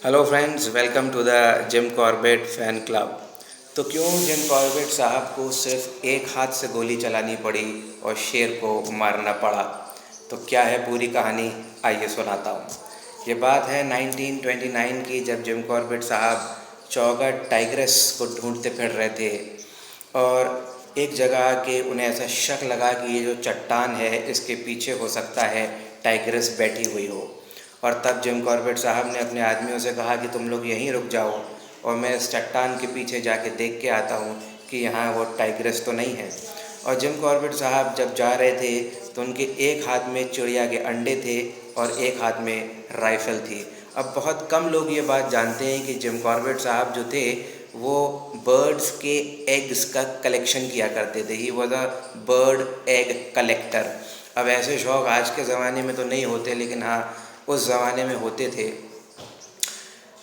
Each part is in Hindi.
Hello friends, welcome to the Jim Corbett fan club. तो क्यों जिम कॉर्बेट साहब को सिर्फ एक हाथ से गोली चलानी पड़ी और शेर को मारना पड़ा? तो क्या है पूरी कहानी, आइए सुनाता हूँ। ये बात है 1929 की, जब जिम कॉर्बेट साहब चौगट टाइग्रेस को ढूंढते फिर रहे थे और एक जगह आके उन्हें ऐसा शक लगा कि ये जो चट्टान है इसके पीछे हो सकता है टाइग्रेस बैठी हुई हो। और तब जिम कॉर्बेट साहब ने अपने आदमियों से कहा कि तुम लोग यहीं रुक जाओ और मैं इस चट्टान के पीछे जाके देख के आता हूँ कि यहाँ वो टाइग्रेस तो नहीं है। और जिम कॉर्बेट साहब जब जा रहे थे तो उनके एक हाथ में चिड़िया के अंडे थे और एक हाथ में राइफ़ल थी। अब बहुत कम लोग ये बात जानते हैं कि जिम कॉर्बेट साहब जो थे वो बर्ड्स के एग्स का कलेक्शन किया करते थे। He was a bird egg collector. अब ऐसे शौक़ आज के ज़माने में तो नहीं होते, लेकिन हाँ, उस ज़माने में होते थे।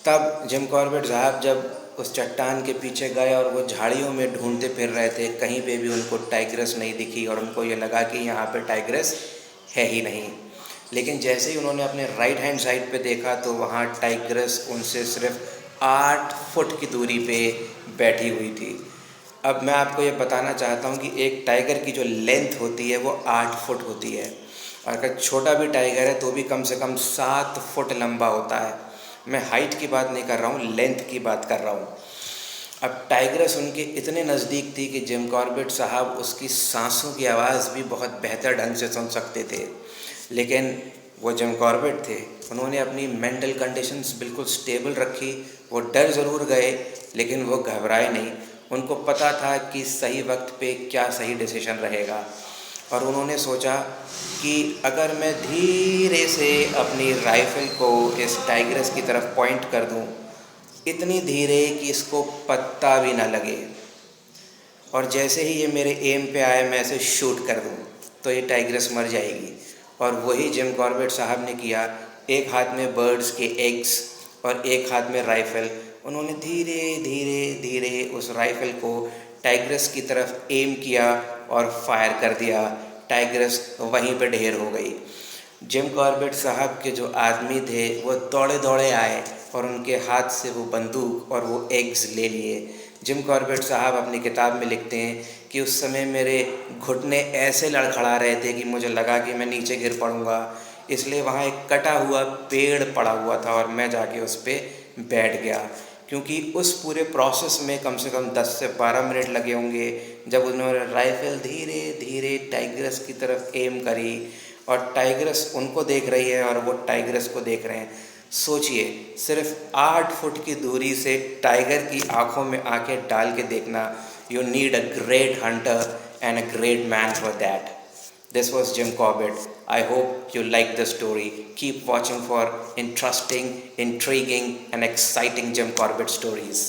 तब जिम कॉर्बेट साहब जब उस चट्टान के पीछे गए और वो झाड़ियों में ढूंढते फिर रहे थे, कहीं पे भी उनको टाइग्रेस नहीं दिखी और उनको ये लगा कि यहाँ पे टाइग्रेस है ही नहीं। लेकिन जैसे ही उन्होंने अपने राइट हैंड साइड पे देखा तो वहाँ टाइग्रेस उनसे सिर्फ 8 फुट की दूरी पे बैठी हुई थी। अब मैं आपको ये बताना चाहता हूँ कि एक टाइगर की जो लेंथ होती है वो 8 फुट होती है, और अगर छोटा भी टाइगर है तो भी कम से कम 7 फुट लंबा होता है। मैं हाइट की बात नहीं कर रहा हूँ, लेंथ की बात कर रहा हूँ। अब टाइग्रेस उनके इतने नज़दीक थी कि जिम कॉर्बेट साहब उसकी सांसों की आवाज़ भी बहुत बेहतर ढंग से सुन सकते थे। लेकिन वो जिम कॉर्बेट थे, उन्होंने अपनी मेंटल कंडीशंस बिल्कुल स्टेबल रखी। वो डर ज़रूर गए लेकिन वो घबराए नहीं। उनको पता था कि सही वक्त पे क्या सही डिसीजन रहेगा, और उन्होंने सोचा कि अगर मैं धीरे से अपनी राइफ़ल को इस टाइग्रेस की तरफ पॉइंट कर दूं, इतनी धीरे कि इसको पत्ता भी ना लगे, और जैसे ही ये मेरे एम पे आए मैं इसे शूट कर दूं, तो ये टाइग्रेस मर जाएगी। और वही जिम कॉर्बेट साहब ने किया। एक हाथ में बर्ड्स के एग्स और एक हाथ में राइफ़ल। उन्होंने धीरे धीरे धीरे उस राइफ़ल को टाइग्रेस की तरफ एम किया और फायर कर दिया। टाइग्रेस वहीं पे ढेर हो गई। जिम कॉर्बेट साहब के जो आदमी थे वो दौड़े दौड़े आए और उनके हाथ से वो बंदूक और वो एग्स ले लिए। जिम कॉर्बेट साहब अपनी किताब में लिखते हैं कि उस समय मेरे घुटने ऐसे लड़खड़ा रहे थे कि मुझे लगा कि मैं नीचे गिर पड़ूँगा। इसलिए वहाँ एक कटा हुआ पेड़ पड़ा हुआ था और मैं जाके उस पर बैठ गया, क्योंकि उस पूरे प्रोसेस में कम से कम 10 से 12 मिनट लगे होंगे। जब उन्होंने राइफ़ल धीरे धीरे टाइग्रेस की तरफ एम करी और टाइग्रेस उनको देख रही है और वो टाइग्रेस को देख रहे हैं। सोचिए, सिर्फ 8 फुट की दूरी से टाइगर की आंखों में आंखें डाल के देखना। You need a great Hunter and a great man for that. This was Jim Corbett. I hope you like the story. Keep watching for interesting, intriguing, and exciting Jim Corbett stories.